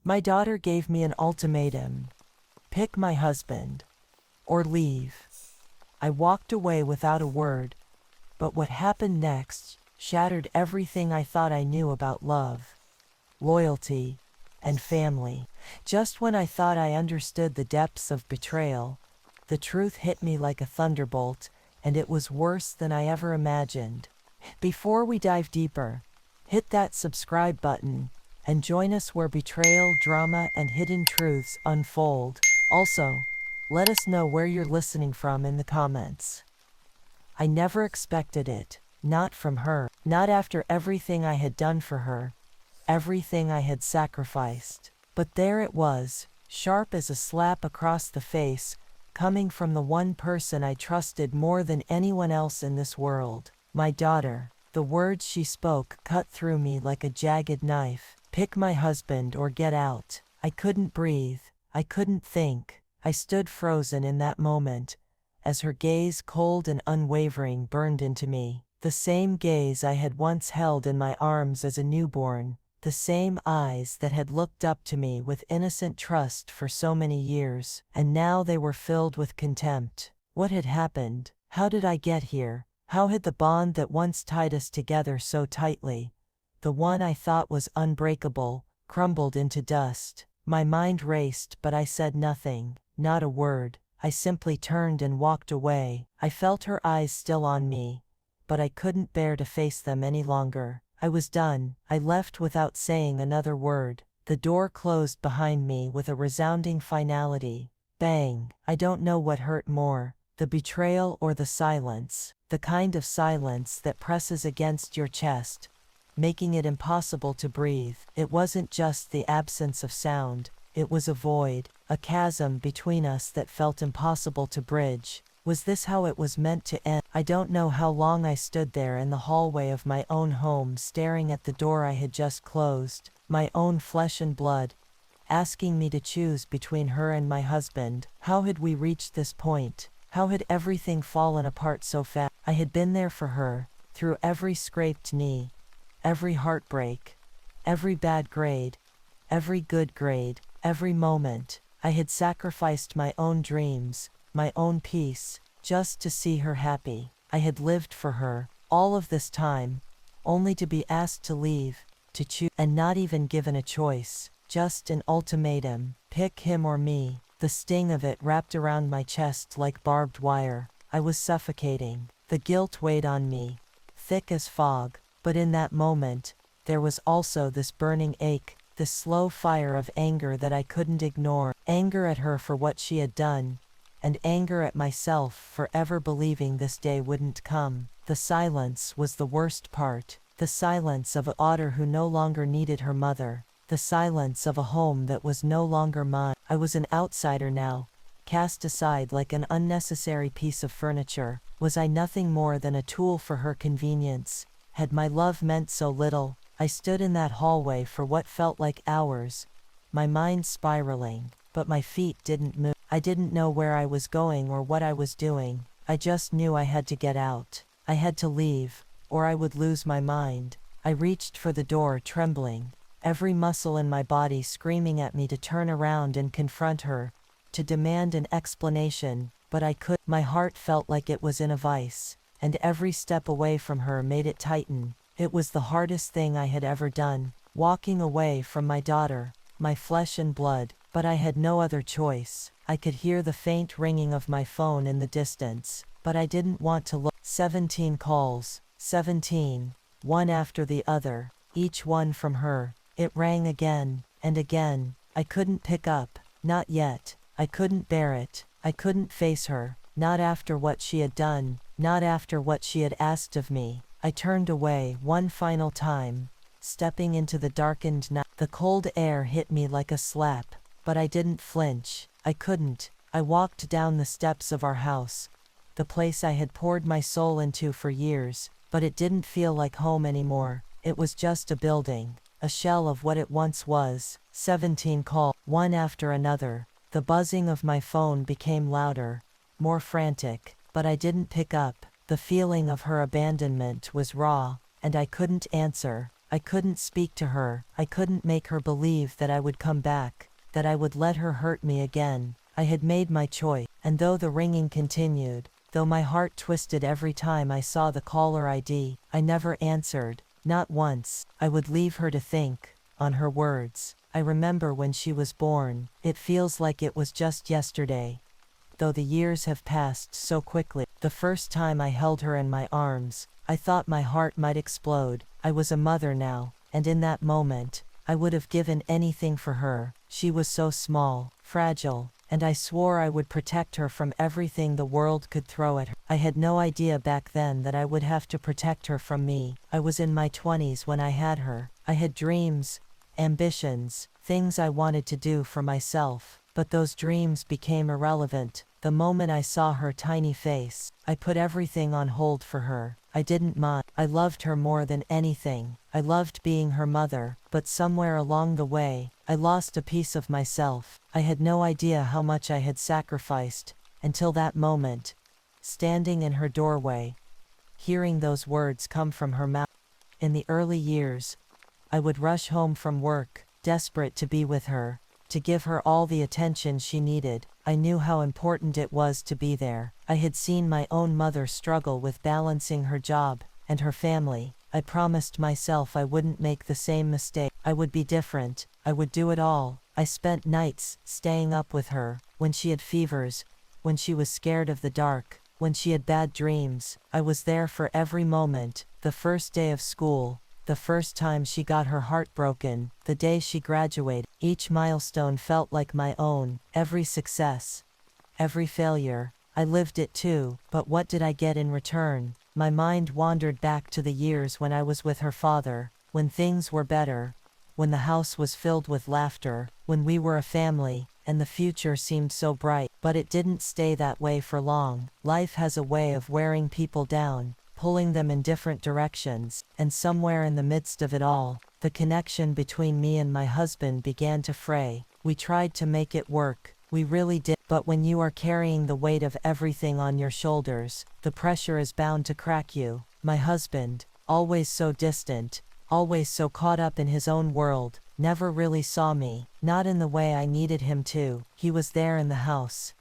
My daughter gave me an ultimatum. Pick my husband, or leave. I walked away without a word, but what happened next shattered everything I thought I knew about love, loyalty, and family. Just when I thought I understood the depths of betrayal, the truth hit me like a thunderbolt, and it was worse than I ever imagined. Before we dive deeper, hit that subscribe button and join us where betrayal, drama, and hidden truths unfold. Also, let us know where you're listening from in the comments. I never expected it, not from her, not after everything I had done for her, everything I had sacrificed. But there it was, sharp as a slap across the face, coming from the one person I trusted more than anyone else in this world. My daughter. The words she spoke cut through me like a jagged knife. Pick my husband or get out. I couldn't breathe. I couldn't think. I stood frozen in that moment, as her gaze, cold and unwavering, burned into me. The same gaze I had once held in my arms as a newborn, the same eyes that had looked up to me with innocent trust for so many years, and now they were filled with contempt. What had happened? How did I get here? How had the bond that once tied us together so tightly, the one I thought was unbreakable, crumbled into dust? My mind raced, but I said nothing, not a word. I simply turned and walked away. I felt her eyes still on me, but I couldn't bear to face them any longer. I was done. I left without saying another word. The door closed behind me with a resounding finality. Bang! I don't know what hurt more, the betrayal or the silence. The kind of silence that presses against your chest, making it impossible to breathe. It wasn't just the absence of sound, it was a void, a chasm between us that felt impossible to bridge. Was this how it was meant to end? I don't know how long I stood there in the hallway of my own home, staring at the door I had just closed, my own flesh and blood, asking me to choose between her and my husband. How had we reached this point? How had everything fallen apart so fast? I had been there for her, through every scraped knee, every heartbreak, every bad grade, every good grade, every moment. I had sacrificed my own dreams, my own peace, just to see her happy. I had lived for her, all of this time, only to be asked to leave, to choose, and not even given a choice, just an ultimatum. Pick him or me. The sting of it wrapped around my chest like barbed wire. I was suffocating. The guilt weighed on me, thick as fog. But in that moment, there was also this burning ache, this slow fire of anger that I couldn't ignore. Anger at her for what she had done, and anger at myself for ever believing this day wouldn't come. The silence was the worst part. The silence of a daughter who no longer needed her mother. The silence of a home that was no longer mine. I was an outsider now, cast aside like an unnecessary piece of furniture. Was I nothing more than a tool for her convenience? Had my love meant so little? I stood in that hallway for what felt like hours, my mind spiraling, but my feet didn't move. I didn't know where I was going or what I was doing. I just knew I had to get out. I had to leave, or I would lose my mind. I reached for the door, trembling, every muscle in my body screaming at me to turn around and confront her, to demand an explanation, but I could. My heart felt like it was in a vice, and every step away from her made it tighten. It was the hardest thing I had ever done, walking away from my daughter, my flesh and blood, but I had no other choice. I could hear the faint ringing of my phone in the distance, but I didn't want to look. 17 calls, 17, one after the other, each one from her. It rang again and again. I couldn't pick up, not yet. I couldn't bear it. I couldn't face her, not after what she had done, not after what she had asked of me. I turned away one final time, stepping into the darkened night. The cold air hit me like a slap, but I didn't flinch. I couldn't. I walked down the steps of our house, the place I had poured my soul into for years, but it didn't feel like home anymore. It was just a building, a shell of what it once was. 17 calls, one after another. The buzzing of my phone became louder, more frantic, but I didn't pick up. The feeling of her abandonment was raw, and I couldn't answer. I couldn't speak to her, I couldn't make her believe that I would come back, that I would let her hurt me again. I had made my choice, and though the ringing continued, though my heart twisted every time I saw the caller ID, I never answered, not once. I would leave her to think on her words. I remember when she was born, it feels like it was just yesterday, though the years have passed so quickly. The first time I held her in my arms, I thought my heart might explode. I was a mother now, and in that moment, I would have given anything for her. She was so small, fragile, and I swore I would protect her from everything the world could throw at her. I had no idea back then that I would have to protect her from me. I was in my 20s when I had her. I had dreams, ambitions, things I wanted to do for myself, but those dreams became irrelevant the moment I saw her tiny face. I put everything on hold for her. I didn't mind. I loved her more than anything. I loved being her mother, but somewhere along the way, I lost a piece of myself. I had no idea how much I had sacrificed, until that moment, standing in her doorway, hearing those words come from her mouth. In the early years, I would rush home from work, desperate to be with her, to give her all the attention she needed. I knew how important it was to be there. I had seen my own mother struggle with balancing her job and her family. I promised myself I wouldn't make the same mistake. I would be different. I would do it all. I spent nights staying up with her, when she had fevers, when she was scared of the dark, when she had bad dreams. I was there for every moment. The first day of school, the first time she got her heart broken, the day she graduated. Each milestone felt like my own. Every success, every failure, I lived it too. But what did I get in return? My mind wandered back to the years when I was with her father, when things were better, when the house was filled with laughter, when we were a family, and the future seemed so bright. But it didn't stay that way for long. Life has a way of wearing people down, pulling them in different directions, and somewhere in the midst of it all, the connection between me and my husband began to fray. We tried to make it work, we really did, but when you are carrying the weight of everything on your shoulders, the pressure is bound to crack you. My husband, always so distant, always so caught up in his own world, never really saw me, not in the way I needed him to. He was there in the house,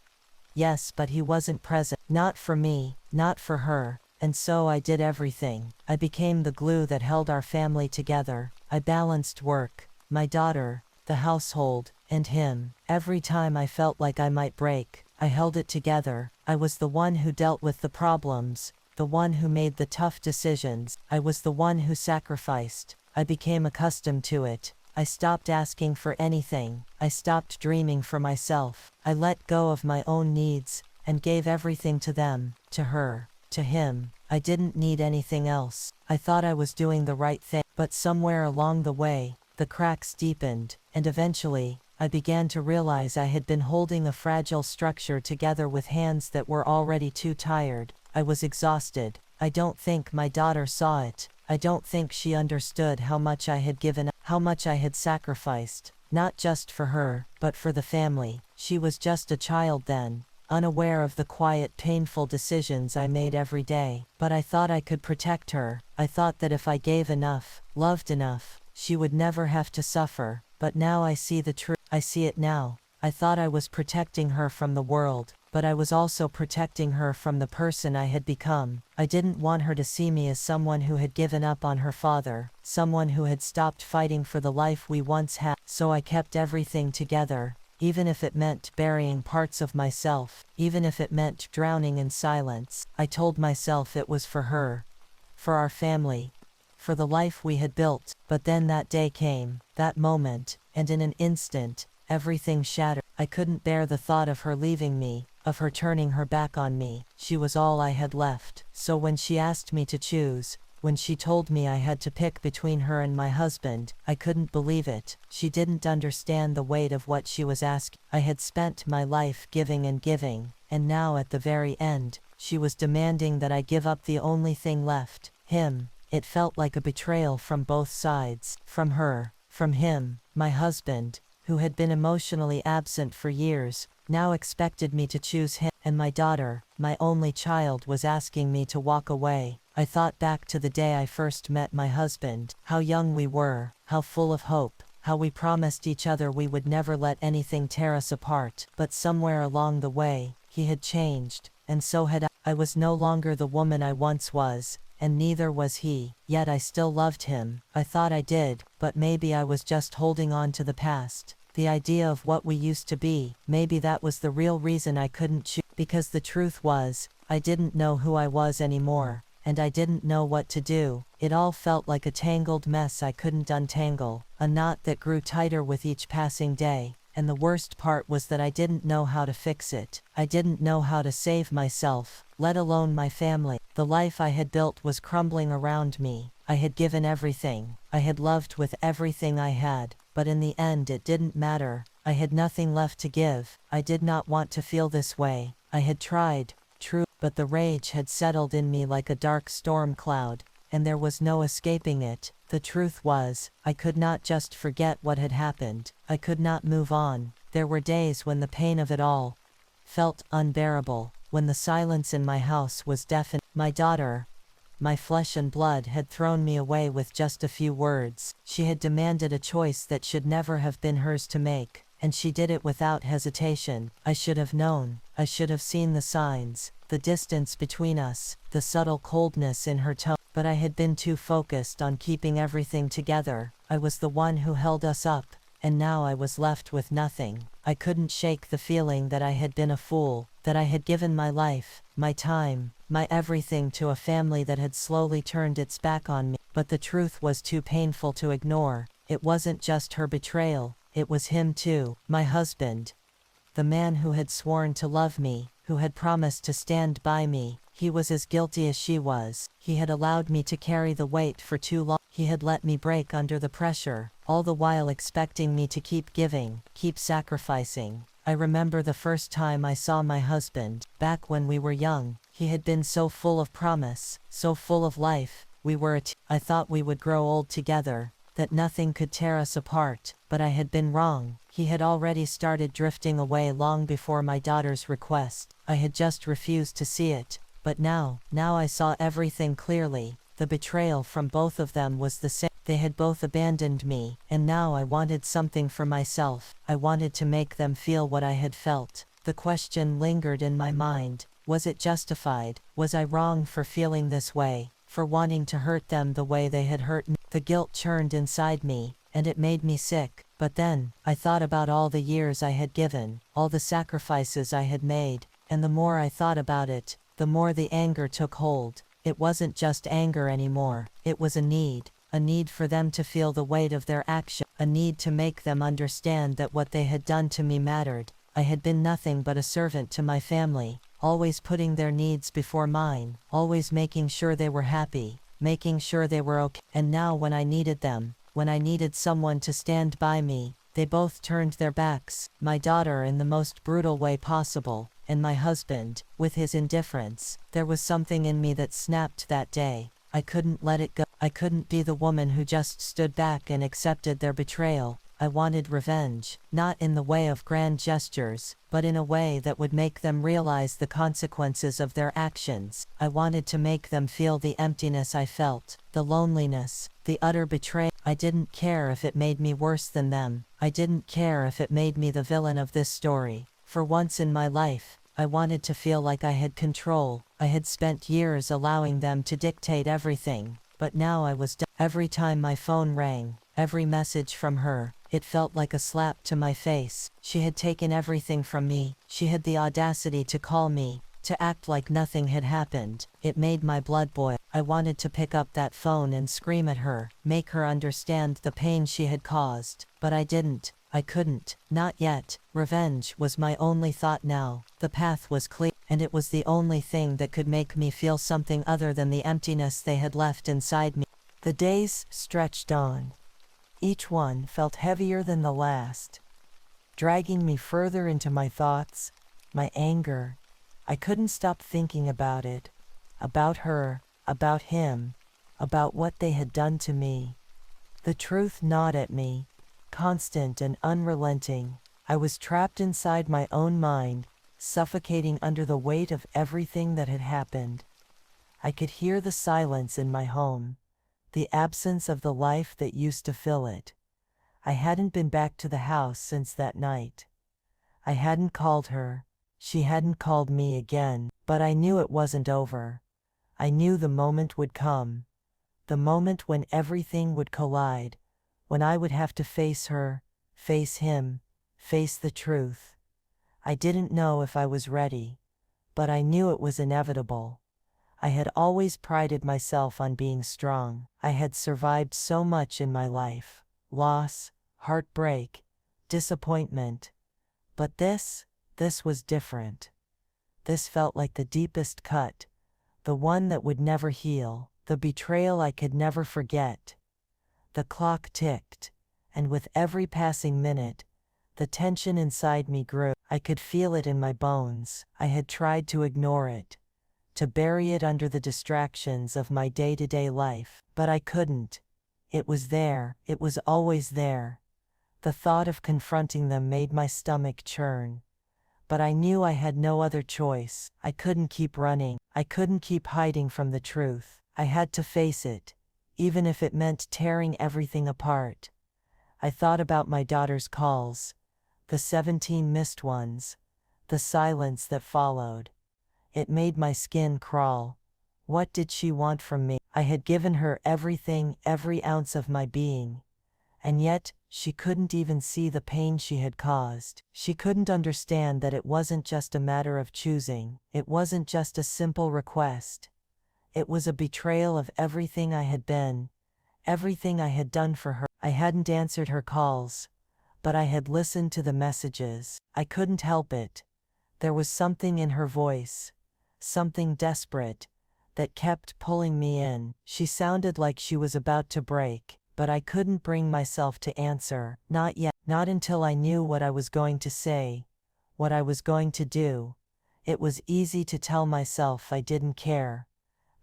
yes, but he wasn't present, not for me, not for her. And so I did everything. I became the glue that held our family together. I balanced work, my daughter, the household, and him. Every time I felt like I might break, I held it together. I was the one who dealt with the problems, the one who made the tough decisions. I was the one who sacrificed. I became accustomed to it. I stopped asking for anything. I stopped dreaming for myself. I let go of my own needs, and gave everything to them, to her, to him. I didn't need anything else. I thought I was doing the right thing, but somewhere along the way, the cracks deepened, and eventually, I began to realize I had been holding a fragile structure together with hands that were already too tired. I was exhausted. I don't think my daughter saw it. I don't think she understood how much I had given up, how much I had sacrificed, not just for her, but for the family. She was just a child then, unaware of the quiet, painful decisions I made every day. But I thought I could protect her. I thought that if I gave enough, loved enough, she would never have to suffer. But now I see the truth. I see it now. I thought I was protecting her from the world, but I was also protecting her from the person I had become. I didn't want her to see me as someone who had given up on her father, someone who had stopped fighting for the life we once had. So I kept everything together, even if it meant burying parts of myself, even if it meant drowning in silence. I told myself it was for her, for our family, for the life we had built. But then that day came, that moment, and in an instant, everything shattered. I couldn't bear the thought of her leaving me, of her turning her back on me. She was all I had left. So when she asked me to choose, when she told me I had to pick between her and my husband, I couldn't believe it. She didn't understand the weight of what she was asking. I had spent my life giving, and now at the very end, she was demanding that I give up the only thing left, him. It felt like a betrayal from both sides, from her, from him. My husband, who had been emotionally absent for years, now expected me to choose him. and my daughter, my only child, was asking me to walk away. I thought back to the day I first met my husband, how young we were, how full of hope, how we promised each other we would never let anything tear us apart. But somewhere along the way, he had changed, and so had I. I was no longer the woman I once was, and neither was he. Yet I still loved him. I thought I did, but maybe I was just holding on to the past. The idea of what we used to be, maybe that was the real reason I couldn't choose. Because the truth was, I didn't know who I was anymore, and I didn't know what to do. It all felt like a tangled mess I couldn't untangle, a knot that grew tighter with each passing day. And the worst part was that I didn't know how to fix it. I didn't know how to save myself, let alone my family. The life I had built was crumbling around me. I had given everything. I had loved with everything I had, but in the end it didn't matter. I had nothing left to give. I did not want to feel this way. I had tried, true, but the rage had settled in me like a dark storm cloud, and there was no escaping it. The truth was, I could not just forget what had happened. I could not move on. There were days when the pain of it all felt unbearable, when the silence in my house was deafening. My daughter, my flesh and blood, had thrown me away with just a few words. She had demanded a choice that should never have been hers to make, and she did it without hesitation. I should have known. I should have seen the signs, the distance between us, the subtle coldness in her tone. But I had been too focused on keeping everything together. I was the one who held us up, and now I was left with nothing. I couldn't shake the feeling that I had been a fool, that I had given my life, my time, my everything to a family that had slowly turned its back on me. But the truth was too painful to ignore. It wasn't just her betrayal, it was him too, my husband. The man who had sworn to love me, who had promised to stand by me. He was as guilty as she was. He had allowed me to carry the weight for too long. He had let me break under the pressure, all the while expecting me to keep giving, keep sacrificing. I remember the first time I saw my husband, back when we were young. He had been so full of promise, so full of life. We were I thought we would grow old together, that nothing could tear us apart, but I had been wrong. He had already started drifting away long before my daughter's request. I had just refused to see it. But now I saw everything clearly. The betrayal from both of them was the same. They had both abandoned me, and now I wanted something for myself. I wanted to make them feel what I had felt. The question lingered in my mind. Was it justified? Was I wrong for feeling this way, for wanting to hurt them the way they had hurt me? The guilt churned inside me, and it made me sick. But then, I thought about all the years I had given, all the sacrifices I had made, and the more I thought about it, the more the anger took hold. It wasn't just anger anymore. It was a need for them to feel the weight of their action, a need to make them understand that what they had done to me mattered. I had been nothing but a servant to my family, always putting their needs before mine, always making sure they were happy, making sure they were okay. And now when I needed them, when I needed someone to stand by me, they both turned their backs, my daughter in the most brutal way possible, and my husband, with his indifference. There was something in me that snapped that day. I couldn't let it go. I couldn't be the woman who just stood back and accepted their betrayal. I wanted revenge, not in the way of grand gestures, but in a way that would make them realize the consequences of their actions. I wanted to make them feel the emptiness I felt, the loneliness, the utter betrayal. I didn't care if it made me worse than them. I didn't care if it made me the villain of this story. For once in my life, I wanted to feel like I had control. I had spent years allowing them to dictate everything, but now I was done. Every time my phone rang, every message from her, it felt like a slap to my face. She had taken everything from me. She had the audacity to call me, to act like nothing had happened. It made my blood boil. I wanted to pick up that phone and scream at her, make her understand the pain she had caused, but I didn't. I couldn't. Not yet. Revenge was my only thought now. The path was clear, and it was the only thing that could make me feel something other than the emptiness they had left inside me. The days stretched on. Each one felt heavier than the last, dragging me further into my thoughts, my anger. I couldn't stop thinking about it, about her, about him, about what they had done to me. The truth gnawed at me, constant and unrelenting. I was trapped inside my own mind, suffocating under the weight of everything that had happened. I could hear the silence in my home, the absence of the life that used to fill it. I hadn't been back to the house since that night. I hadn't called her, she hadn't called me again, but I knew it wasn't over. I knew the moment would come. The moment when everything would collide, when I would have to face her, face him, face the truth. I didn't know if I was ready, but I knew it was inevitable. I had always prided myself on being strong. I had survived so much in my life: loss, heartbreak, disappointment. But this was different. This felt like the deepest cut, the one that would never heal, the betrayal I could never forget. The clock ticked, and with every passing minute, the tension inside me grew. I could feel it in my bones. I had tried to ignore it, to bury it under the distractions of my day-to-day life, but I couldn't. It was there, it was always there. The thought of confronting them made my stomach churn. But I knew I had no other choice. I couldn't keep running. I couldn't keep hiding from the truth. I had to face it, even if it meant tearing everything apart. I thought about my daughter's calls, the 17 missed ones, the silence that followed. It made my skin crawl. What did she want from me? I had given her everything, every ounce of my being. And yet, she couldn't even see the pain she had caused. She couldn't understand that it wasn't just a matter of choosing. It wasn't just a simple request. It was a betrayal of everything I had been, everything I had done for her. I hadn't answered her calls, but I had listened to the messages. I couldn't help it. There was something in her voice, something desperate, that kept pulling me in. She sounded like she was about to break, but I couldn't bring myself to answer. Not yet. Not until I knew what I was going to say, what I was going to do. It was easy to tell myself I didn't care,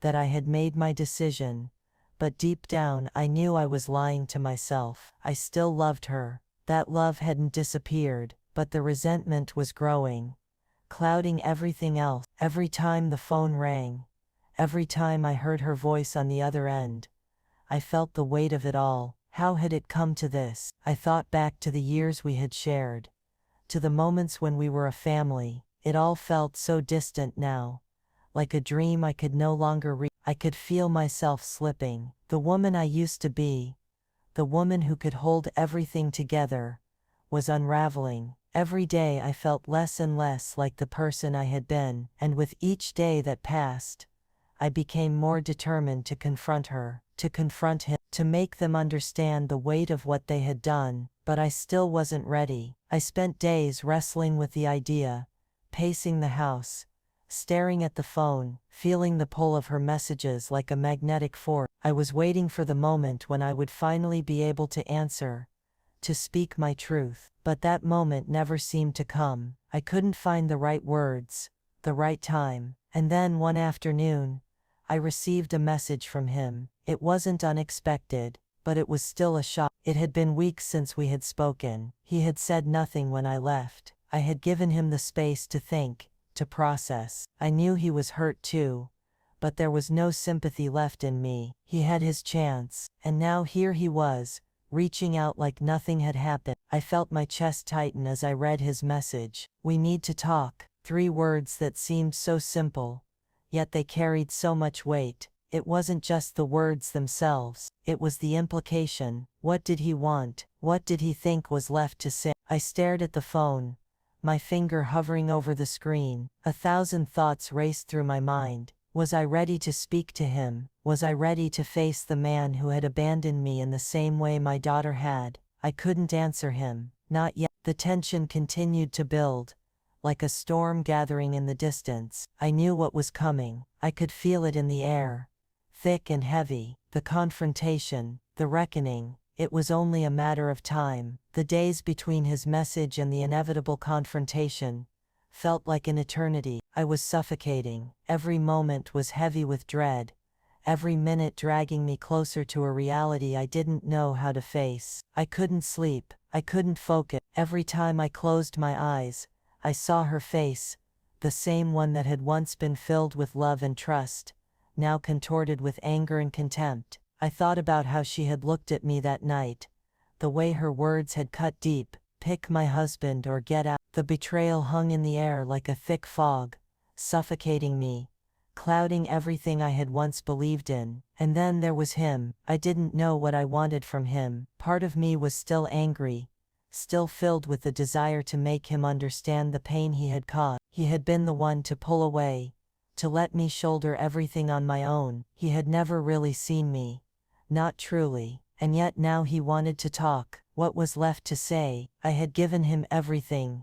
that I had made my decision, but deep down I knew I was lying to myself. I still loved her. That love hadn't disappeared, but the resentment was growing, clouding everything else. Every time the phone rang, every time I heard her voice on the other end, I felt the weight of it all. How had it come to this? I thought back to the years we had shared, to the moments when we were a family. It all felt so distant now, like a dream I could no longer reach. I could feel myself slipping. The woman I used to be, the woman who could hold everything together, was unraveling. Every day I felt less and less like the person I had been, and with each day that passed, I became more determined to confront her, to confront him, to make them understand the weight of what they had done. But I still wasn't ready. I spent days wrestling with the idea, pacing the house, staring at the phone, feeling the pull of her messages like a magnetic force. I was waiting for the moment when I would finally be able to answer, to speak my truth. But that moment never seemed to come. I couldn't find the right words, the right time. And then one afternoon, I received a message from him. It wasn't unexpected, but it was still a shock. It had been weeks since we had spoken. He had said nothing when I left. I had given him the space to think, to process. I knew he was hurt too, but there was no sympathy left in me. He had his chance, and now here he was, reaching out like nothing had happened. I felt my chest tighten as I read his message. "We need to talk." 3 words that seemed so simple, yet they carried so much weight. It wasn't just the words themselves, it was the implication. What did he want? What did he think was left to say? I stared at the phone, my finger hovering over the screen. 1,000 thoughts raced through my mind. Was I ready to speak to him? Was I ready to face the man who had abandoned me in the same way my daughter had? I couldn't answer him. Not yet. The tension continued to build, like a storm gathering in the distance. I knew what was coming. I could feel it in the air, thick and heavy. The confrontation, the reckoning. It was only a matter of time. The days between his message and the inevitable confrontation felt like an eternity. I was suffocating. Every moment was heavy with dread, every minute dragging me closer to a reality I didn't know how to face. I couldn't sleep. I couldn't focus. Every time I closed my eyes, I saw her face, the same one that had once been filled with love and trust, now contorted with anger and contempt. I thought about how she had looked at me that night, the way her words had cut deep, pick my husband or get out. The betrayal hung in the air like a thick fog, suffocating me, clouding everything I had once believed in. And then there was him. I didn't know what I wanted from him. Part of me was still angry, still filled with the desire to make him understand the pain he had caused. He had been the one to pull away, to let me shoulder everything on my own. He had never really seen me, not truly, and yet now he wanted to talk. What was left to say? I had given him everything,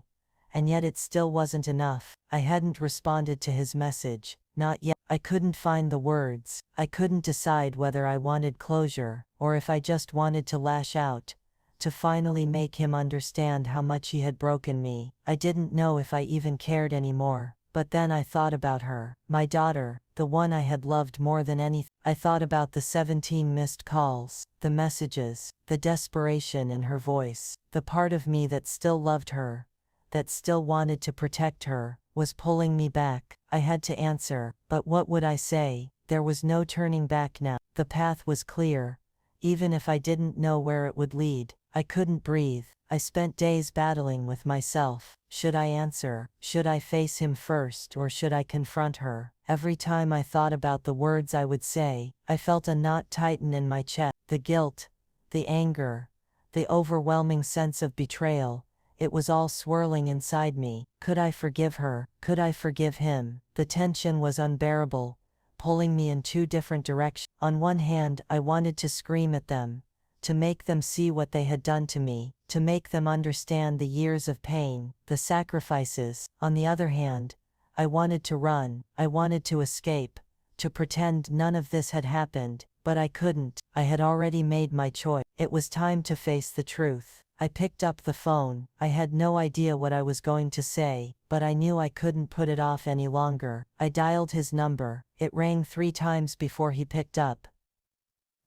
and yet it still wasn't enough. I hadn't responded to his message, not yet. I couldn't find the words. I couldn't decide whether I wanted closure, or if I just wanted to lash out, to finally make him understand how much he had broken me. I didn't know if I even cared anymore. But then I thought about her, my daughter, the one I had loved more than anything. I thought about the 17 missed calls, the messages, the desperation in her voice. The part of me that still loved her, that still wanted to protect her, was pulling me back. I had to answer, but what would I say? There was no turning back now. The path was clear, even if I didn't know where it would lead. I couldn't breathe. I spent days battling with myself. Should I answer? Should I face him first, or should I confront her? Every time I thought about the words I would say, I felt a knot tighten in my chest. The guilt, the anger, the overwhelming sense of betrayal, it was all swirling inside me. Could I forgive her? Could I forgive him? The tension was unbearable, pulling me in two different directions. On one hand, I wanted to scream at them, to make them see what they had done to me, to make them understand the years of pain, the sacrifices. On the other hand, I wanted to run, I wanted to escape, to pretend none of this had happened, but I couldn't. I had already made my choice. It was time to face the truth. I picked up the phone. I had no idea what I was going to say, but I knew I couldn't put it off any longer. I dialed his number. It rang 3 times before he picked up.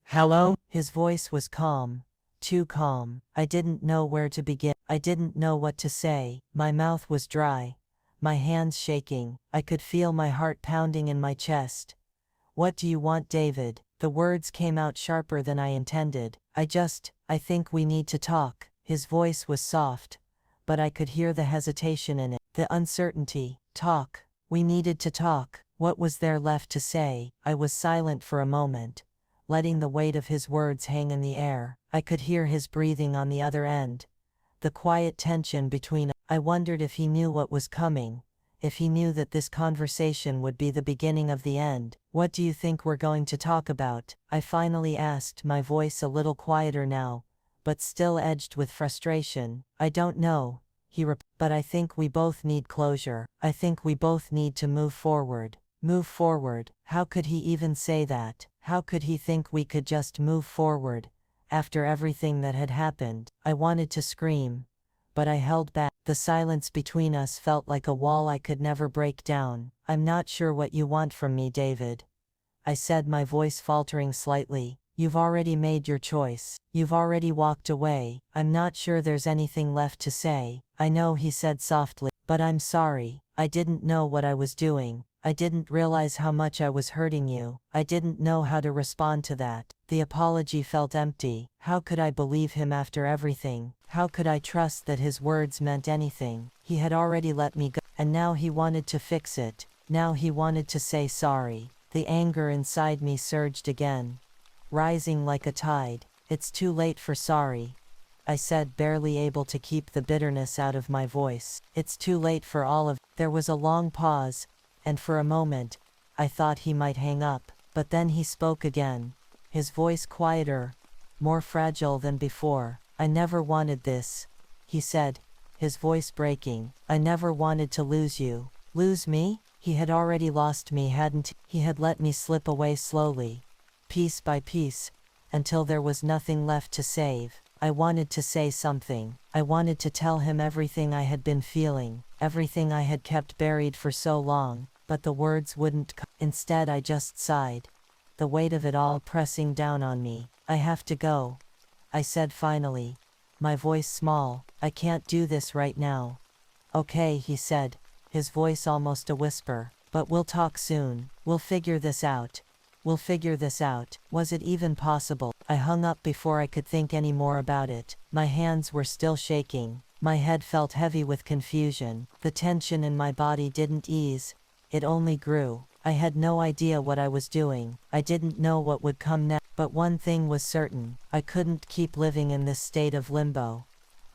"Hello?" His voice was calm, too calm. I didn't know where to begin. I didn't know what to say. My mouth was dry, my hands shaking. I could feel my heart pounding in my chest. "What do you want, David?" The words came out sharper than I intended. I think we need to talk." His voice was soft, but I could hear the hesitation in it, the uncertainty. Talk. We needed to talk. What was there left to say? I was silent for a moment, letting the weight of his words hang in the air. I could hear his breathing on the other end, the quiet tension between us. I wondered if he knew what was coming, if he knew that this conversation would be the beginning of the end. "What do you think we're going to talk about?" I finally asked, my voice a little quieter now, but still edged with frustration. "I don't know," he replied, "but I think we both need closure. I think we both need to move forward." Move forward? How could he even say that? How could he think we could just move forward, after everything that had happened? I wanted to scream, but I held back. The silence between us felt like a wall I could never break down. "I'm not sure what you want from me, David," I said, my voice faltering slightly. "You've already made your choice. You've already walked away. I'm not sure there's anything left to say." "I know," he said softly, "but I'm sorry. I didn't know what I was doing. I didn't realize how much I was hurting you. I didn't know how to respond to that." The apology felt empty. How could I believe him after everything? How could I trust that his words meant anything? He had already let me go, and now he wanted to fix it. Now he wanted to say sorry. The anger inside me surged again, rising like a tide. "It's too late for sorry," I said, barely able to keep the bitterness out of my voice. "It's too late for all of." There was a long pause, and for a moment, I thought he might hang up. But then he spoke again, his voice quieter, more fragile than before. "I never wanted this," he said, his voice breaking. "I never wanted to lose you." Lose me? He had already lost me, hadn't he? He had let me slip away slowly, piece by piece, until there was nothing left to save. I wanted to say something. I wanted to tell him everything I had been feeling, everything I had kept buried for so long, but the words wouldn't come. Instead, I just sighed, the weight of it all pressing down on me. "I have to go," I said finally, my voice small. "I can't do this right now." "Okay," he said, his voice almost a whisper. But we'll talk soon. We'll figure this out. We'll figure this out. Was it even possible? I hung up before I could think any more about it. My hands were still shaking. My head felt heavy with confusion. The tension in my body didn't ease. It only grew. I had no idea what I was doing. I didn't know what would come next. But one thing was certain. I couldn't keep living in this state of limbo.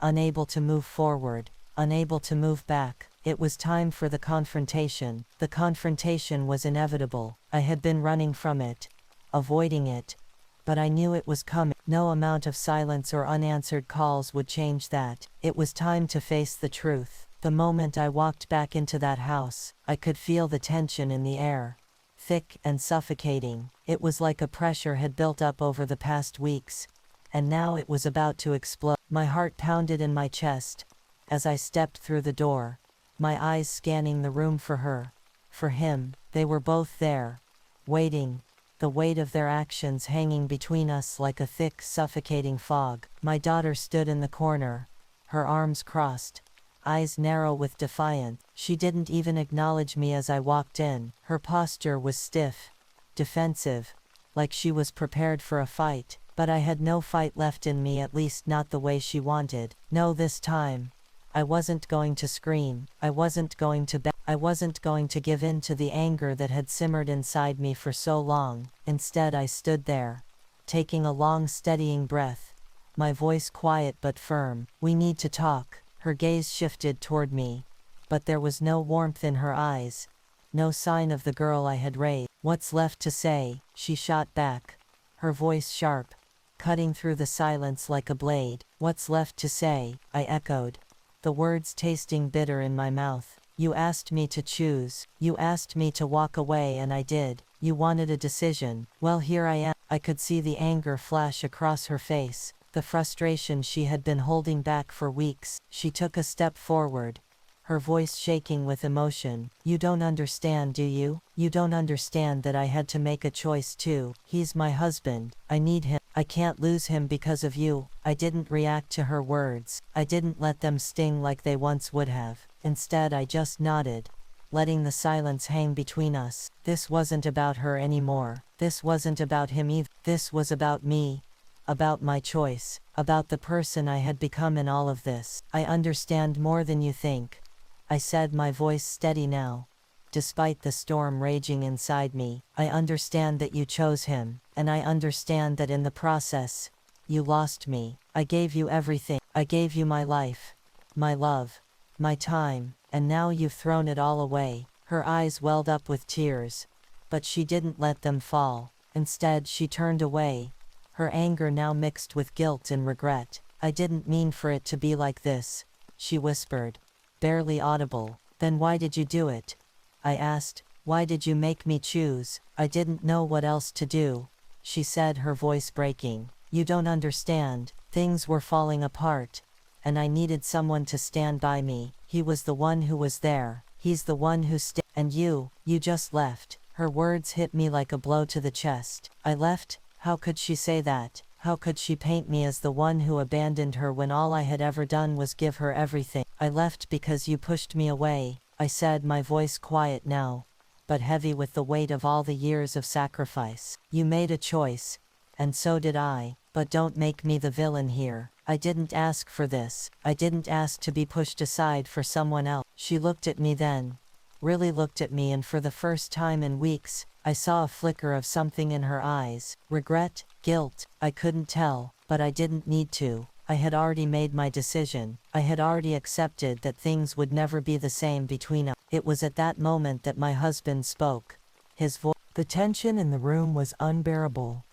Unable to move forward. Unable to move back. It was time for the confrontation. The confrontation was inevitable. I had been running from it, avoiding it, but I knew it was coming. No amount of silence or unanswered calls would change that. It was time to face the truth. The moment I walked back into that house, I could feel the tension in the air, thick and suffocating. It was like a pressure had built up over the past weeks, and now it was about to explode. My heart pounded in my chest as I stepped through the door, my eyes scanning the room for her, for him. They were both there, waiting, the weight of their actions hanging between us like a thick, suffocating fog. My daughter stood in the corner, her arms crossed, eyes narrow with defiance. She didn't even acknowledge me as I walked in. Her posture was stiff, defensive, like she was prepared for a fight. But I had no fight left in me, at least not the way she wanted. No, this time I wasn't going to scream. I wasn't going to beg. I wasn't going to give in to the anger that had simmered inside me for so long. Instead, I stood there, taking a long, steadying breath, my voice quiet but firm. We need to talk. Her gaze shifted toward me, but there was no warmth in her eyes, no sign of the girl I had raised. What's left to say? She shot back, her voice sharp, cutting through the silence like a blade. What's left to say? I echoed, the words tasting bitter in my mouth. You asked me to choose. You asked me to walk away, and I did. You wanted a decision. Well, here I am. I could see the anger flash across her face, the frustration she had been holding back for weeks. She took a step forward, her voice shaking with emotion. You don't understand, do you? You don't understand that I had to make a choice too. He's my husband. I need him. I can't lose him because of you. I didn't react to her words. I didn't let them sting like they once would have. Instead, I just nodded, letting the silence hang between us. This wasn't about her anymore. This wasn't about him either. This was about me, about my choice, about the person I had become in all of this. I understand more than you think, I said, my voice steady now, despite the storm raging inside me. I understand that you chose him, and I understand that in the process, you lost me. I gave you everything. I gave you my life, my love, my time, and now you've thrown it all away. Her eyes welled up with tears, but she didn't let them fall. Instead, she turned away, her anger now mixed with guilt and regret. I didn't mean for it to be like this, she whispered, barely audible. Then why did you do it? I asked. Why did you make me choose? I didn't know what else to do, she said, her voice breaking. You don't understand. Things were falling apart, and I needed someone to stand by me. He was the one who was there. He's the one who and you just left. Her words hit me like a blow to the chest. I left? How could she say that? How could she paint me as the one who abandoned her when all I had ever done was give her everything? I left because you pushed me away, I said, my voice quiet now, but heavy with the weight of all the years of sacrifice. You made a choice, and so did I, but don't make me the villain here. I didn't ask for this. I didn't ask to be pushed aside for someone else. She looked at me then, really looked at me, and for the first time in weeks, I saw a flicker of something in her eyes. Regret? Guilt? I couldn't tell, but I didn't need to. I had already made my decision. I had already accepted that things would never be the same between us. It was at that moment that my husband spoke. His voice. The tension in the room was unbearable.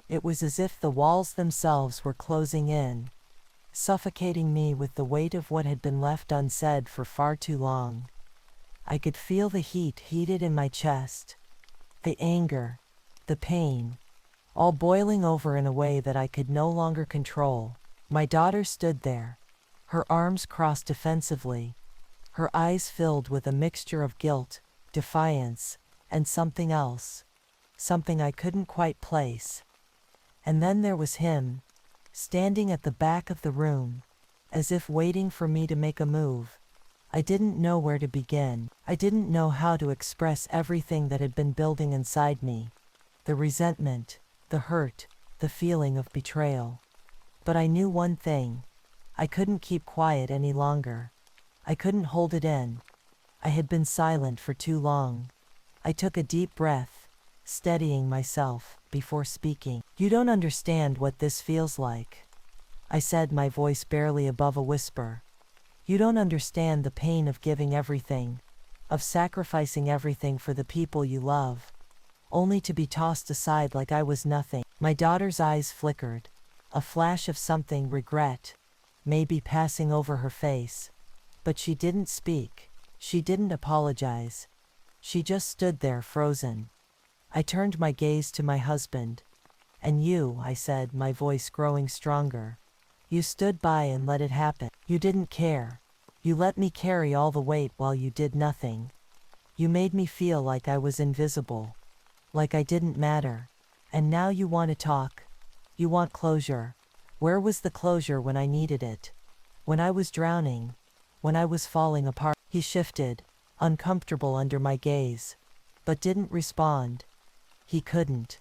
It was as if the walls themselves were closing in, suffocating me with the weight of what had been left unsaid for far too long. I could feel the heat heated in my chest, the anger, the pain, all boiling over in a way that I could no longer control. My daughter stood there, her arms crossed defensively, her eyes filled with a mixture of guilt, defiance, and something else, something I couldn't quite place. And then there was him, standing at the back of the room, as if waiting for me to make a move, I didn't know where to begin. I didn't know how to express everything that had been building inside me. The resentment, the hurt, the feeling of betrayal. But I knew one thing. I couldn't keep quiet any longer. I couldn't hold it in. I had been silent for too long. I took a deep breath, steadying myself before speaking. "You don't understand what this feels like," I said, my voice barely above a whisper. "You don't understand the pain of giving everything, of sacrificing everything for the people you love, only to be tossed aside like I was nothing." My daughter's eyes flickered, a flash of something, regret, maybe passing over her face. But she didn't speak. She didn't apologize. She just stood there, frozen. I turned my gaze to my husband. "And you," I said, my voice growing stronger. "You stood by and let it happen. You didn't care. You let me carry all the weight while you did nothing. You made me feel like I was invisible, like I didn't matter. And now you want to talk. You want closure. Where was the closure when I needed it? When I was drowning? When I was falling apart?" He shifted, uncomfortable under my gaze, but didn't respond. He couldn't.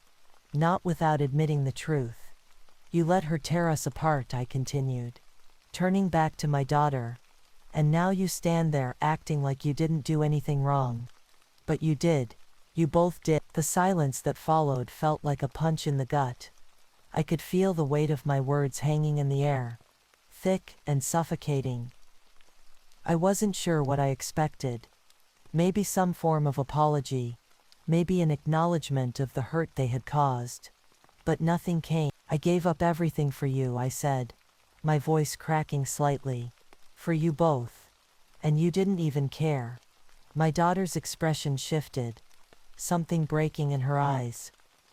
Not without admitting the truth. "You let her tear us apart," I continued, turning back to my daughter. "And now you stand there acting like you didn't do anything wrong. But you did. You both did." The silence that followed felt like a punch in the gut. I could feel the weight of my words hanging in the air, thick and suffocating. I wasn't sure what I expected. Maybe some form of apology, maybe an acknowledgement of the hurt they had caused. But nothing came. "I gave up everything for you," I said, my voice cracking slightly. "For you both. And you didn't even care." My daughter's expression shifted, something breaking in her eyes.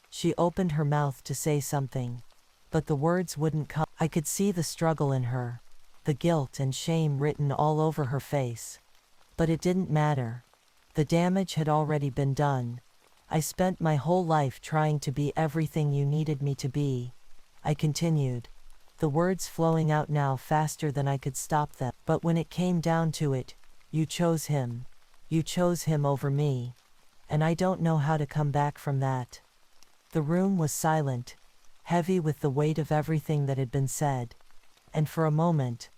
She opened her mouth to say something, but the words wouldn't come. I could see the struggle in her, the guilt and shame written all over her face. But it didn't matter. The damage had already been done. "I spent my whole life trying to be everything you needed me to be," I continued, the words flowing out now faster than I could stop them. "But when it came down to it, you chose him. You chose him over me. And I don't know how to come back from that." The room was silent, heavy with the weight of everything that had been said. And for a moment,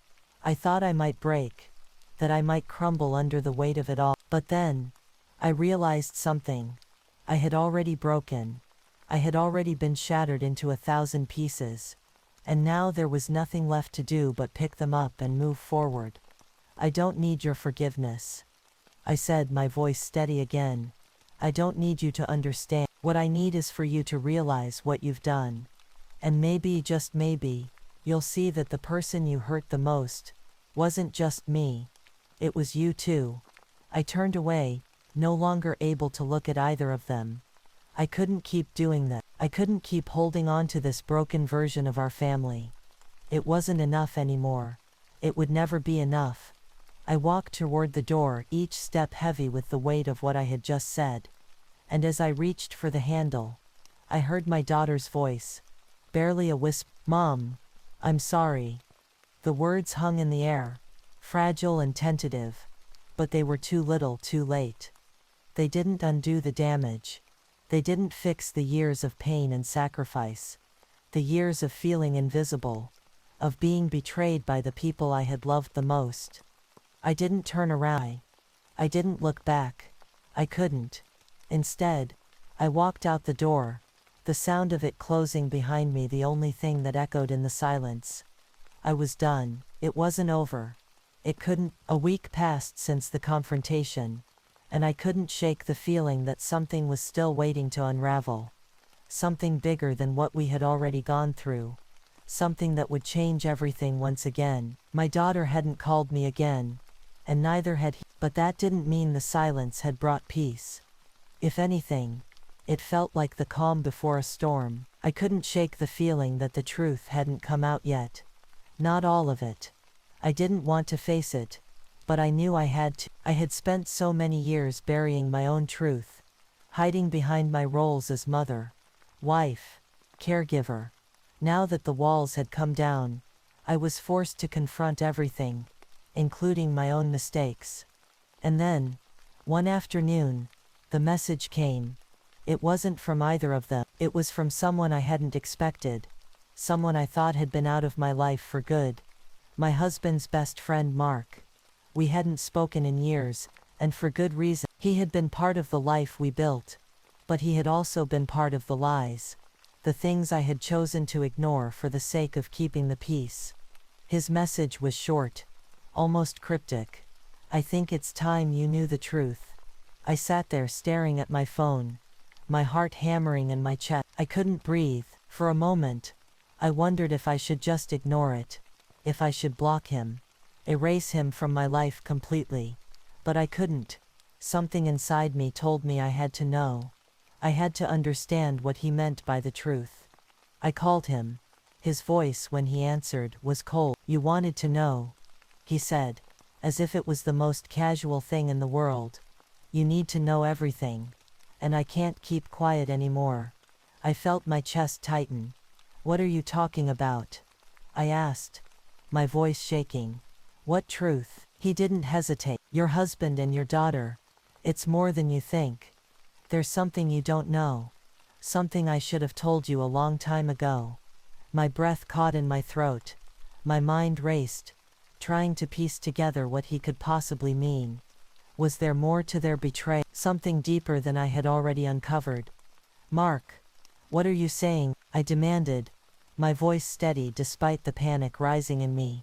I thought I might break, that I might crumble under the weight of it all. But then, I realized something. I had already broken. I had already been shattered into 1,000 pieces. And now there was nothing left to do but pick them up and move forward. "I don't need your forgiveness," I said, my voice steady again. "I don't need you to understand. What I need is for you to realize what you've done. And maybe, just maybe, you'll see that the person you hurt the most wasn't just me. It was you too." I turned away, no longer able to look at either of them. I couldn't keep doing that. I couldn't keep holding on to this broken version of our family. It wasn't enough anymore. It would never be enough. I walked toward the door, each step heavy with the weight of what I had just said. And as I reached for the handle, I heard my daughter's voice, barely a whisper. "Mom, I'm sorry." The words hung in the air, fragile and tentative, but they were too little, too late. They didn't undo the damage. They didn't fix the years of pain and sacrifice, the years of feeling invisible, of being betrayed by the people I had loved the most. I didn't turn around. I didn't look back. I couldn't. Instead, I walked out the door, the sound of it closing behind me the only thing that echoed in the silence. I was done. It wasn't over. It couldn't. A week passed since the confrontation, and I couldn't shake the feeling that something was still waiting to unravel. Something bigger than what we had already gone through. Something that would change everything once again. My daughter hadn't called me again, and neither had he. But that didn't mean the silence had brought peace. If anything, it felt like the calm before a storm. I couldn't shake the feeling that the truth hadn't come out yet. Not all of it. I didn't want to face it, but I knew I had to. I had spent so many years burying my own truth, hiding behind my roles as mother, wife, caregiver. Now that the walls had come down, I was forced to confront everything, including my own mistakes. And then, one afternoon, the message came. It wasn't from either of them. It was from someone I hadn't expected. Someone I thought had been out of my life for good. My husband's best friend Mark. We hadn't spoken in years, and for good reason. He had been part of the life we built. But he had also been part of the lies. The things I had chosen to ignore for the sake of keeping the peace. His message was short, almost cryptic. I think it's time you knew the truth. I sat there staring at my phone, my heart hammering in my chest. I couldn't breathe. For a moment, I wondered if I should just ignore it, if I should block him, erase him from my life completely. But I couldn't. Something inside me told me I had to know. I had to understand what he meant by the truth. I called him. His voice when he answered was cold. "You wanted to know," he said, as if it was the most casual thing in the world. "You need to know everything. And I can't keep quiet anymore." I felt my chest tighten. "What are you talking about?" I asked, my voice shaking. "What truth?" He didn't hesitate. "Your husband and your daughter. It's more than you think. There's something you don't know. Something I should have told you a long time ago." My breath caught in my throat. My mind raced, trying to piece together what he could possibly mean. Was there more to their betrayal? Something deeper than I had already uncovered? "Mark, what are you saying?" I demanded, my voice steady despite the panic rising in me.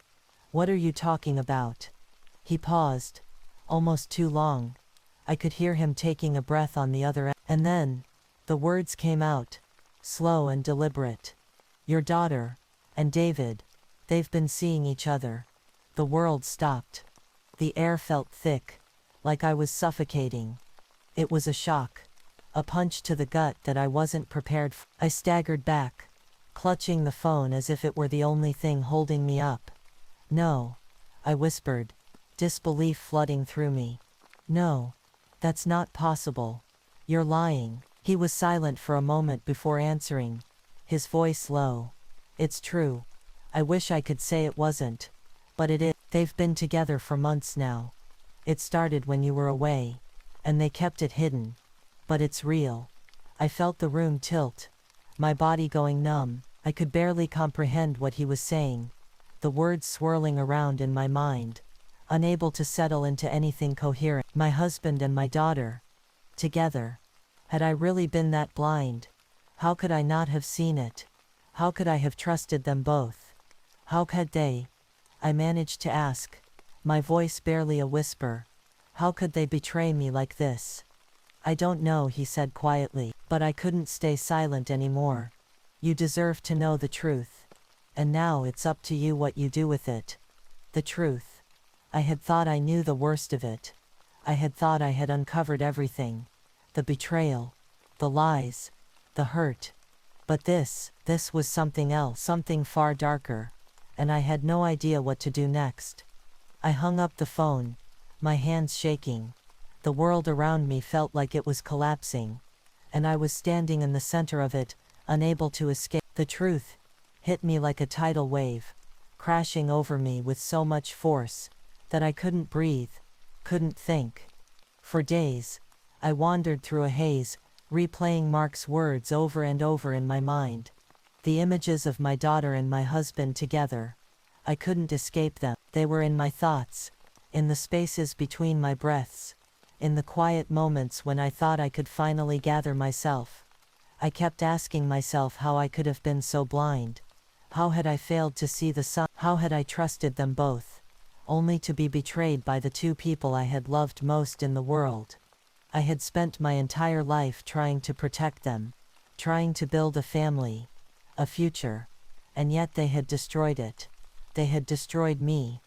"What are you talking about?" He paused, almost too long. I could hear him taking a breath on the other end. And then, the words came out, slow and deliberate. "Your daughter, and David, they've been seeing each other." The world stopped. The air felt thick, like I was suffocating. It was a shock, a punch to the gut that I wasn't prepared for. I staggered back, clutching the phone as if it were the only thing holding me up. "No," I whispered, disbelief flooding through me. "No, that's not possible. You're lying." He was silent for a moment before answering, his voice low. "It's true. I wish I could say it wasn't. But it is. They've been together for months now. It started when you were away, and they kept it hidden. But it's real." I felt the room tilt, my body going numb. I could barely comprehend what he was saying, the words swirling around in my mind, unable to settle into anything coherent. My husband and my daughter. Together. Had I really been that blind? How could I not have seen it? How could I have trusted them both? How could they? I managed to ask, my voice barely a whisper. How could they betray me like this? "I don't know," he said quietly, but I couldn't stay silent anymore. "You deserve to know the truth. And now it's up to you what you do with it." The truth. I had thought I knew the worst of it. I had thought I had uncovered everything. The betrayal, the lies, the hurt. But this was something else, something far darker. And I had no idea what to do next. I hung up the phone, my hands shaking. The world around me felt like it was collapsing. And I was standing in the center of it, unable to escape. The truth hit me like a tidal wave, crashing over me with so much force that I couldn't breathe, couldn't think. For days, I wandered through a haze, replaying Mark's words over and over in my mind. The images of my daughter and my husband together. I couldn't escape them. They were in my thoughts, in the spaces between my breaths, in the quiet moments when I thought I could finally gather myself. I kept asking myself how I could have been so blind. How had I failed to see the sun? How had I trusted them both, only to be betrayed by the two people I had loved most in the world? I had spent my entire life trying to protect them, trying to build a family, a future, and yet they had destroyed it. They had destroyed me.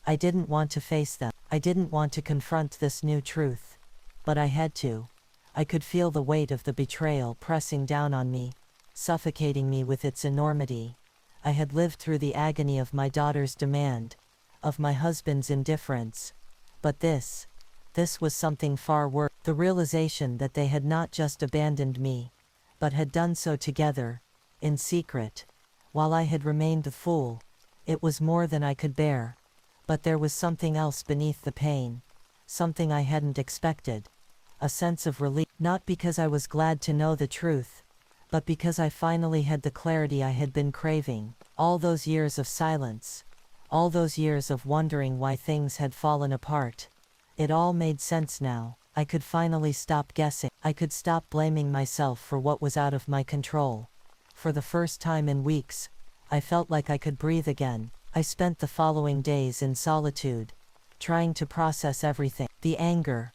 I didn't want to face them. I didn't want to confront this new truth. But I had to. I could feel the weight of the betrayal pressing down on me, suffocating me with its enormity. I had lived through the agony of my daughter's demand, of my husband's indifference. But this was something far worse. The realization that they had not just abandoned me, but had done so together, in secret, while I had remained the fool. It was more than I could bear. But there was something else beneath the pain, something I hadn't expected, a sense of relief, not because I was glad to know the truth, but because I finally had the clarity I had been craving. All those years of silence, all those years of wondering why things had fallen apart. It all made sense now. I could finally stop guessing. I could stop blaming myself for what was out of my control. For the first time in weeks, I felt like I could breathe again. I spent the following days in solitude, trying to process everything. The anger,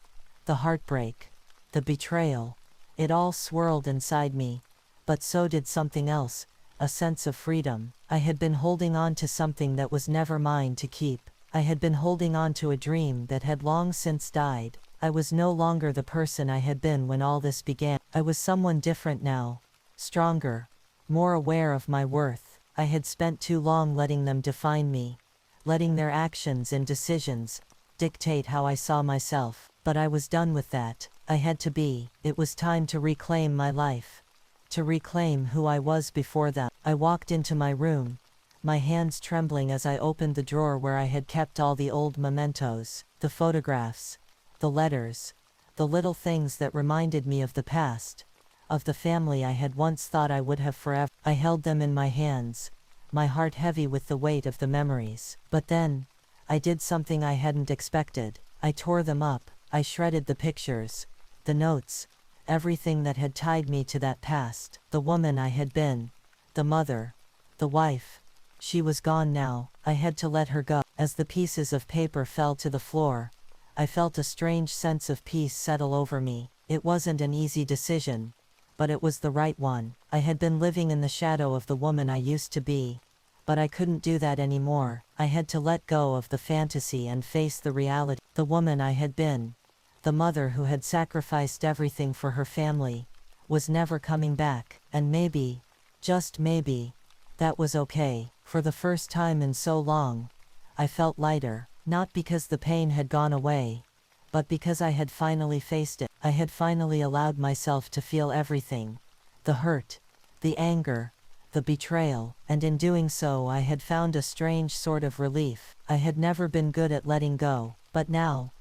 the heartbreak, the betrayal. It all swirled inside me, but so did something else, a sense of freedom. I had been holding on to something that was never mine to keep. I had been holding on to a dream that had long since died. I was no longer the person I had been when all this began. I was someone different now, stronger, more aware of my worth. I had spent too long letting them define me, letting their actions and decisions dictate how I saw myself. But I was done with that. I had to be. It was time to reclaim my life, to reclaim who I was before them. I walked into my room, my hands trembling as I opened the drawer where I had kept all the old mementos, the photographs, the letters, the little things that reminded me of the past, of the family I had once thought I would have forever. I held them in my hands, my heart heavy with the weight of the memories. But then, I did something I hadn't expected. I tore them up. I shredded the pictures, the notes, everything that had tied me to that past. The woman I had been, the mother, the wife. She was gone now. I had to let her go. As the pieces of paper fell to the floor, I felt a strange sense of peace settle over me. It wasn't an easy decision, but it was the right one. I had been living in the shadow of the woman I used to be, but I couldn't do that anymore. I had to let go of the fantasy and face the reality. The woman I had been, the mother who had sacrificed everything for her family, was never coming back. And maybe, just maybe, that was okay. For the first time in so long, I felt lighter, not because the pain had gone away, but because I had finally faced it. I had finally allowed myself to feel everything, the hurt, the anger, the betrayal, and in doing so I had found a strange sort of relief. I had never been good at letting go, but now,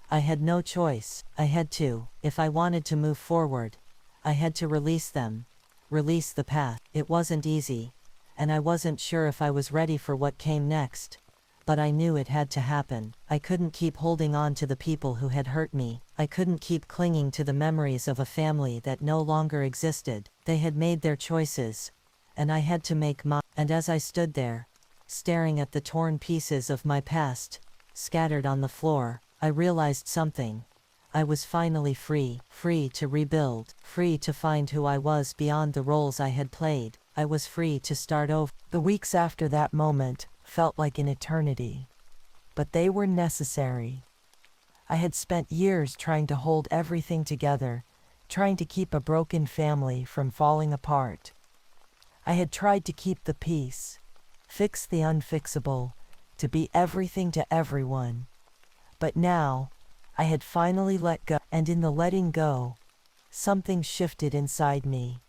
I had no choice. I had to. If I wanted to move forward, I had to release them, release the past. It wasn't easy, and I wasn't sure if I was ready for what came next, but I knew it had to happen. I couldn't keep holding on to the people who had hurt me. I couldn't keep clinging to the memories of a family that no longer existed. They had made their choices, and I had to make mine. And as I stood there, staring at the torn pieces of my past, scattered on the floor, I realized something. I was finally free, free to rebuild, free to find who I was beyond the roles I had played. I was free to start over. The weeks after that moment felt like an eternity, but they were necessary. I had spent years trying to hold everything together, trying to keep a broken family from falling apart. I had tried to keep the peace, fix the unfixable, to be everything to everyone. But now, I had finally let go, and in the letting go, something shifted inside me.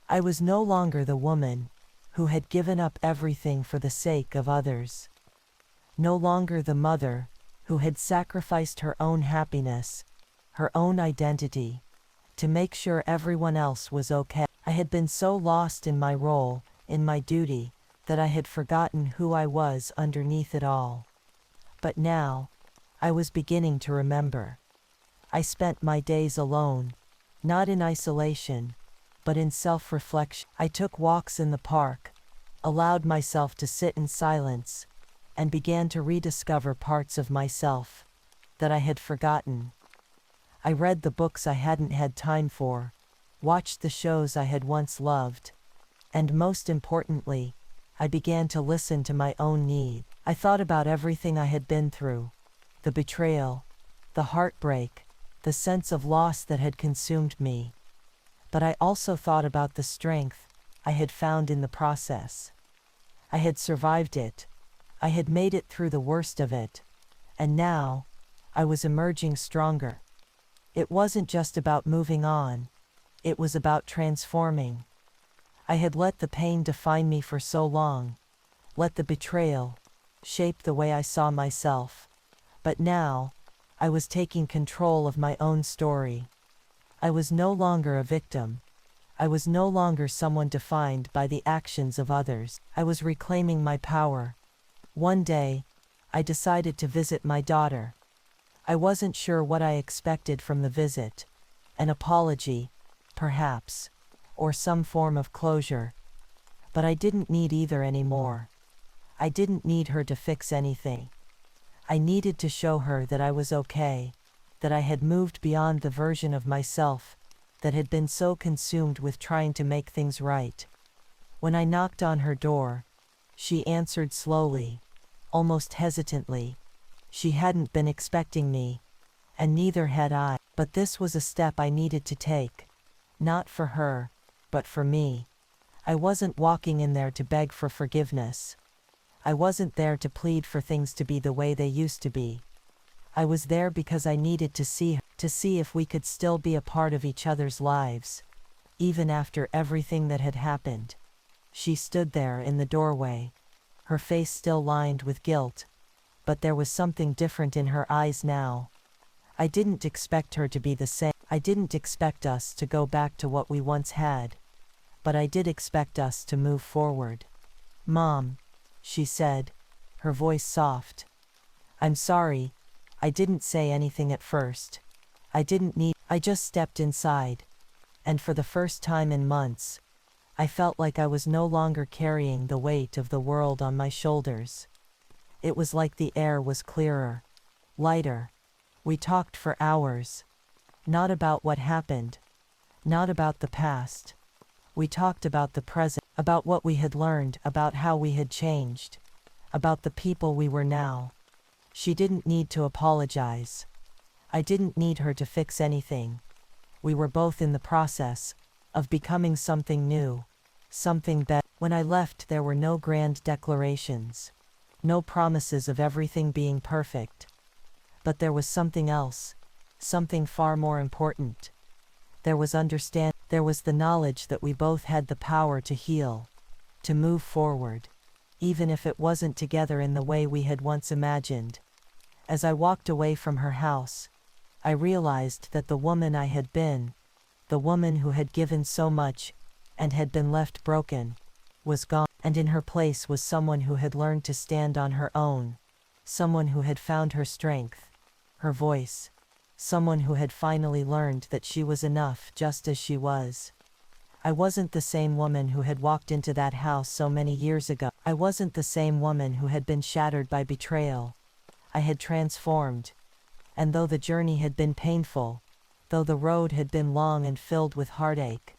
I was no longer the woman who had given up everything for the sake of others. No longer the mother who had sacrificed her own happiness, her own identity, to make sure everyone else was okay. I had been so lost in my role, in my duty, that I had forgotten who I was underneath it all. But now, I was beginning to remember. I spent my days alone, not in isolation, but in self-reflection. I took walks in the park, allowed myself to sit in silence, and began to rediscover parts of myself that I had forgotten. I read the books I hadn't had time for, watched the shows I had once loved, and most importantly, I began to listen to my own need. I thought about everything I had been through, the betrayal, the heartbreak, the sense of loss that had consumed me. But I also thought about the strength I had found in the process. I had survived it. I had made it through the worst of it. And now, I was emerging stronger. It wasn't just about moving on. It was about transforming. I had let the pain define me for so long. Let the betrayal, shaped the way I saw myself. But now, I was taking control of my own story. I was no longer a victim. I was no longer someone defined by the actions of others. I was reclaiming my power. One day, I decided to visit my daughter. I wasn't sure what I expected from the visit. An apology, perhaps, or some form of closure. But I didn't need either anymore. I didn't need her to fix anything. I needed to show her that I was okay, that I had moved beyond the version of myself that had been so consumed with trying to make things right. When I knocked on her door, she answered slowly, almost hesitantly. She hadn't been expecting me, and neither had I. But this was a step I needed to take. Not for her, but for me. I wasn't walking in there to beg for forgiveness. I wasn't there to plead for things to be the way they used to be. I was there because I needed to see her, to see if we could still be a part of each other's lives, even after everything that had happened. She stood there in the doorway, her face still lined with guilt, but there was something different in her eyes now. I didn't expect her to be the same. I didn't expect us to go back to what we once had, but I did expect us to move forward. "Mom," she said, her voice soft. "I'm sorry, I didn't say anything at first. I just stepped inside, and for the first time in months, I felt like I was no longer carrying the weight of the world on my shoulders. It was like the air was clearer, lighter. We talked for hours. Not about what happened, not about the past. We talked about the present, about what we had learned, about how we had changed, about the people we were now. She didn't need to apologize. I didn't need her to fix anything. We were both in the process of becoming something new, something better. When I left, there were no grand declarations, no promises of everything being perfect. But there was something else, something far more important. There was there was the knowledge that we both had the power to heal, to move forward, even if it wasn't together in the way we had once imagined. As I walked away from her house, I realized that the woman I had been, the woman who had given so much and had been left broken, was gone, and in her place was someone who had learned to stand on her own, someone who had found her strength, her voice, someone who had finally learned that she was enough just as she was. I wasn't the same woman who had walked into that house so many years ago. I wasn't the same woman who had been shattered by betrayal. I had transformed. And though the journey had been painful, though the road had been long and filled with heartache,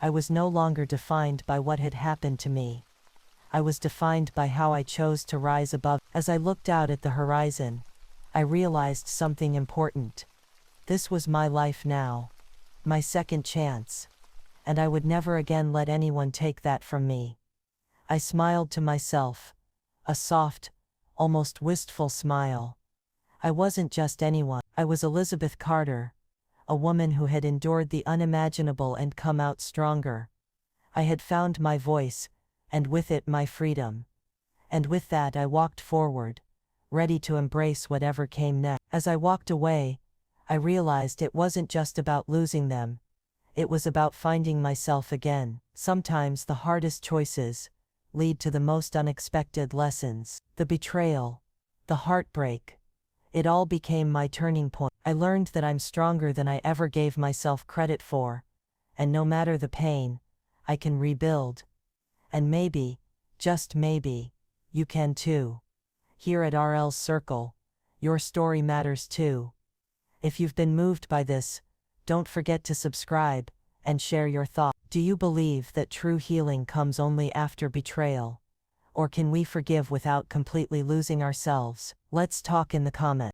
I was no longer defined by what had happened to me. I was defined by how I chose to rise above. As I looked out at the horizon, I realized something important. This was my life now, my second chance, and I would never again let anyone take that from me. I smiled to myself, a soft, almost wistful smile. I wasn't just anyone. I was Elizabeth Carter, a woman who had endured the unimaginable and come out stronger. I had found my voice, and with it my freedom. And with that I walked forward, ready to embrace whatever came next. As I walked away, I realized it wasn't just about losing them. It was about finding myself again. Sometimes the hardest choices lead to the most unexpected lessons. The betrayal, the heartbreak, it all became my turning point. I learned that I'm stronger than I ever gave myself credit for, and no matter the pain, I can rebuild. And maybe, just maybe, you can too. Here at RL's Circle, your story matters too. If you've been moved by this, don't forget to subscribe and share your thoughts. Do you believe that true healing comes only after betrayal? Or can we forgive without completely losing ourselves? Let's talk in the comments.